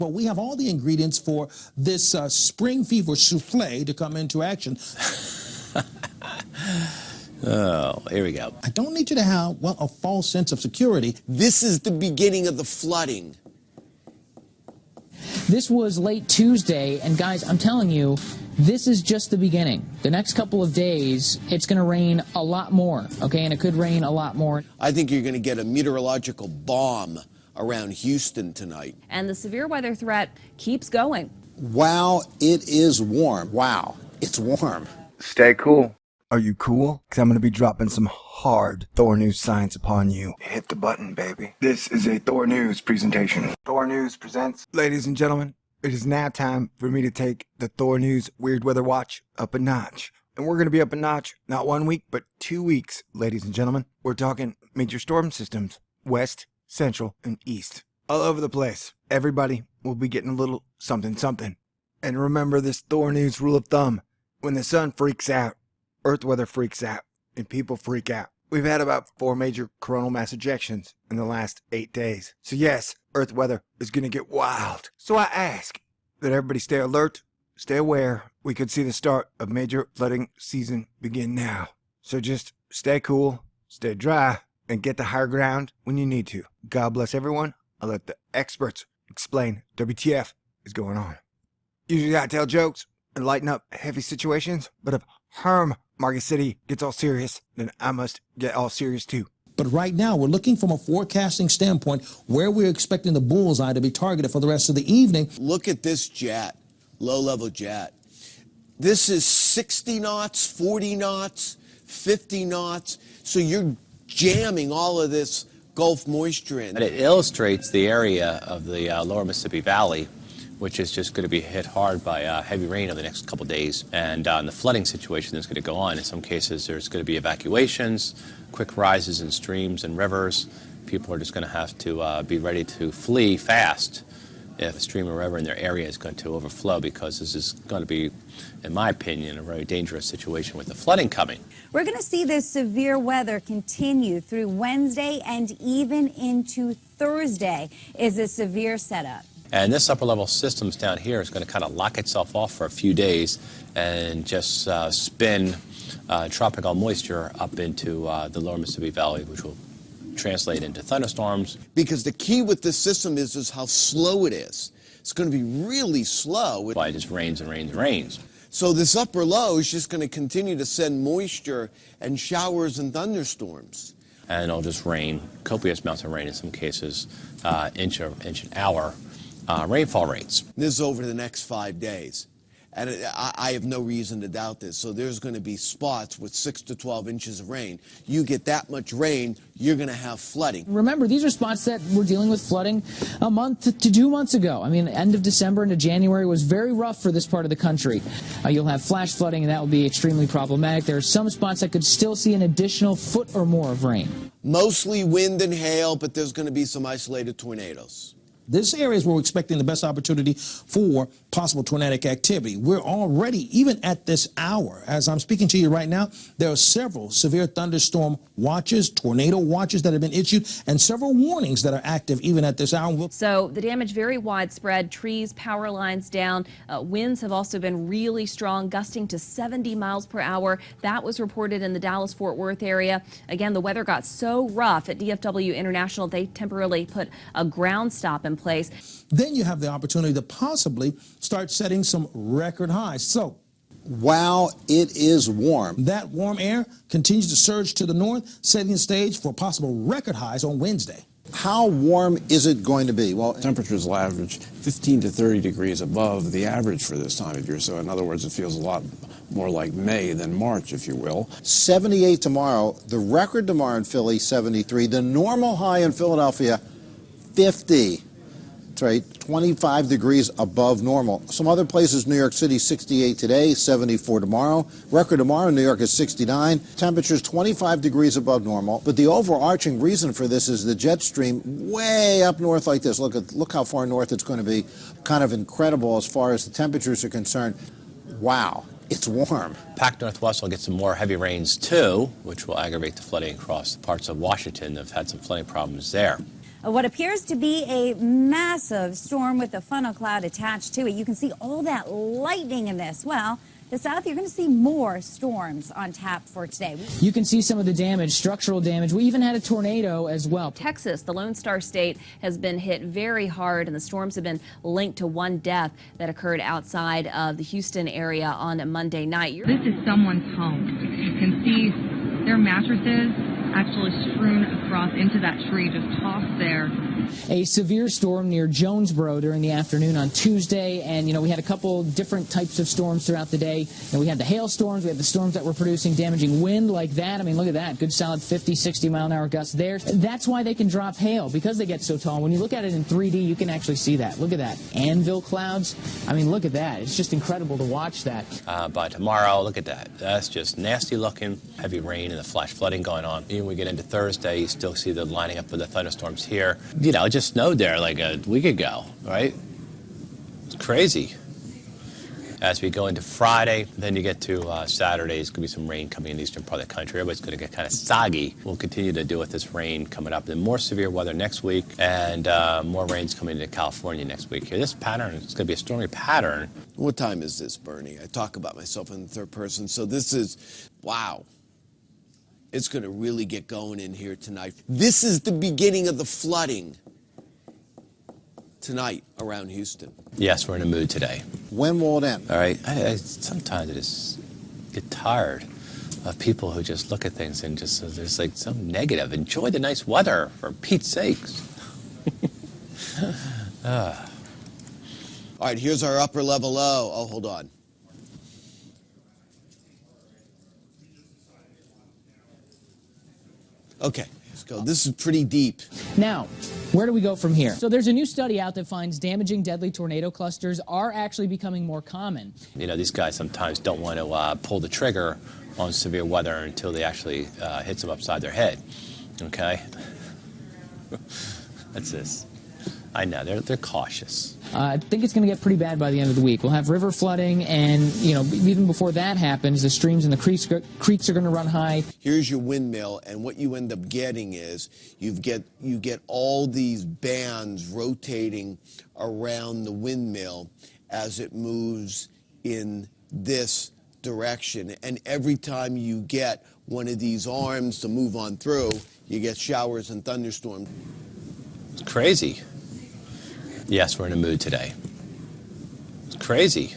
Well, we have all the ingredients for this spring fever souffle to come into action. Oh, here we go. I don't need you to have, well, a false sense of security. This is the beginning of the flooding. This was late Tuesday, and guys, I'm telling you, this is just the beginning. The next couple of days, it's going to rain a lot more, okay? And it could rain a lot more. I think you're going to get a meteorological bomb around Houston tonight. And the severe weather threat keeps going. Wow, it is warm. Wow, it's warm. Stay cool. Are you cool? Because I'm going to be dropping some hard Thor News science upon you. Hit the button, baby. This is a Thor News presentation. Thor News presents. Ladies and gentlemen, it is now time for me to take the Thor News Weird Weather Watch up a notch. And we're going to be up a notch, not 1 week, but 2 weeks, ladies and gentlemen. We're talking major storm systems, west, central, and east. All over the place. Everybody will be getting a little something something. And remember this Thor News rule of thumb. When the sun freaks out, Earth weather freaks out, and people freak out. We've had about 4 major coronal mass ejections in the last 8 days. So yes, Earth weather is going to get wild. So I ask that everybody stay alert, stay aware. We could see the start of major flooding season begin now. So just stay cool, stay dry, and get to higher ground when you need to. God bless everyone. I'll let the experts explain WTF is going on. Usually I tell jokes and lighten up heavy situations, but if Herm Market City gets all serious, then I must get all serious too. But right now, we're looking from a forecasting standpoint where we're expecting the bullseye to be targeted for the rest of the evening. Look at this jet, low-level jet. This is 60 knots, 40 knots, 50 knots. So you're jamming all of this Gulf moisture in. And it illustrates the area of the lower Mississippi Valley, which is just going to be hit hard by heavy rain over the next couple of days. And the flooding situation that's going to go on. In some cases, there's going to be evacuations, quick rises in streams and rivers. People are just going to have to be ready to flee fast if a stream or river in their area is going to overflow, because this is going to be, in my opinion, a very dangerous situation with the flooding coming. We're going to see this severe weather continue through Wednesday and even into Thursday is a severe setup. And this upper-level systems down here is going to kind of lock itself off for a few days and just spin tropical moisture up into the lower Mississippi Valley, which will translate into thunderstorms. Because the key with this system is how slow it is. It's going to be really slow. Why it just rains and rains and rains. So this upper low is just going to continue to send moisture and showers and thunderstorms. And it'll just rain, copious amounts of rain in some cases, inch an hour. Rainfall rates. This is over the next 5 days. And I have no reason to doubt this. So there's going to be spots with 6 to 12 inches of rain. You get that much rain, you're going to have flooding. Remember, these are spots that were dealing with flooding a month to 2 months ago. I mean, end of December into January was very rough for this part of the country. You'll have flash flooding, and that will be extremely problematic. There are some spots that could still see an additional foot or more of rain. Mostly wind and hail, but there's going to be some isolated tornadoes. This area is where we're expecting the best opportunity for possible tornadic activity. We're already, even at this hour, as I'm speaking to you right now, there are several severe thunderstorm watches, tornado watches that have been issued, and several warnings that are active even at this hour. So the damage very widespread, trees, power lines down. Winds have also been really strong, gusting to 70 miles per hour. That was reported in the Dallas-Fort Worth area. Again, the weather got so rough at DFW International, they temporarily put a ground stop in place. Then you have the opportunity to possibly start setting some record highs. So, wow, it is warm. That warm air continues to surge to the north, setting the stage for possible record highs on Wednesday. How warm is it going to be? Well, temperatures will average 15 to 30 degrees above the average for this time of year. So in other words, it feels a lot more like May than March, if you will. 78 tomorrow. The record tomorrow in Philly, 73. The normal high in Philadelphia, 50. Right, 25 degrees above normal. Some other places, New York City, 68 today, 74 tomorrow. Record tomorrow in New York is 69. Temperatures 25 degrees above normal. But the overarching reason for this is the jet stream way up north like this. Look how far north it's going to be. Kind of incredible as far as the temperatures are concerned. Wow, it's warm. Pac Northwest will get some more heavy rains too, which will aggravate the flooding across parts of Washington that have had some flooding problems there. what appears to be a massive storm with a funnel cloud attached to it. You can see all that lightning in this. Well, the south, you're going to see more storms on tap for today. You can see some of the damage, structural damage. We even had a tornado as well. Texas, the Lone Star State, has been hit very hard, and the storms have been linked to one death that occurred outside of the Houston area on Monday night. This is someone's home. You can see their mattresses actually strewn across into that tree, just tossed there. A severe storm near Jonesboro during the afternoon on Tuesday, and we had a couple different types of storms throughout the day. We had the hailstorms, we had the storms that were producing damaging wind like that. I mean, look at that, good solid 50, 60 mile an hour gusts there. That's why they can drop hail, because they get so tall. When you look at it in 3D, you can actually see that. Look at that, anvil clouds. I mean, look at that. It's just incredible to watch that. By tomorrow, look at that. That's just nasty looking. Heavy rain and the flash flooding going on. Even when we get into Thursday, you still see the lining up of the thunderstorms here. It just snowed there like a week ago, right? It's crazy. As we go into Friday, then you get to Saturday, there's going to be some rain coming in the eastern part of the country. Everybody's going to get kind of soggy. We'll continue to deal with this rain coming up. Then more severe weather next week, and more rain's coming into California next week. Here, this pattern is going to be a stormy pattern. What time is this, Bernie? I talk about myself in the third person, so this is, wow. It's going to really get going in here tonight. This is the beginning of the flooding tonight around Houston. Yes, we're in a mood today. When will it end? All right. Sometimes I just get tired of people who just look at things and just there's like some negative. Enjoy the nice weather, for Pete's sakes. All right, here's our upper level low. Oh, hold on. Okay, let's go. This is pretty deep. Now, where do we go from here? So there's a new study out that finds damaging deadly tornado clusters are actually becoming more common. These guys sometimes don't want to pull the trigger on severe weather until they actually hits them upside their head. Okay? That's this. I know, they're cautious. I think it's going to get pretty bad by the end of the week. We'll have river flooding, and even before that happens, the streams and the creeks are going to run high. Here's your windmill, and what you end up getting is you get all these bands rotating around the windmill as it moves in this direction. And every time you get one of these arms to move on through, you get showers and thunderstorms. It's crazy. Yes, we're in a mood today. It's crazy.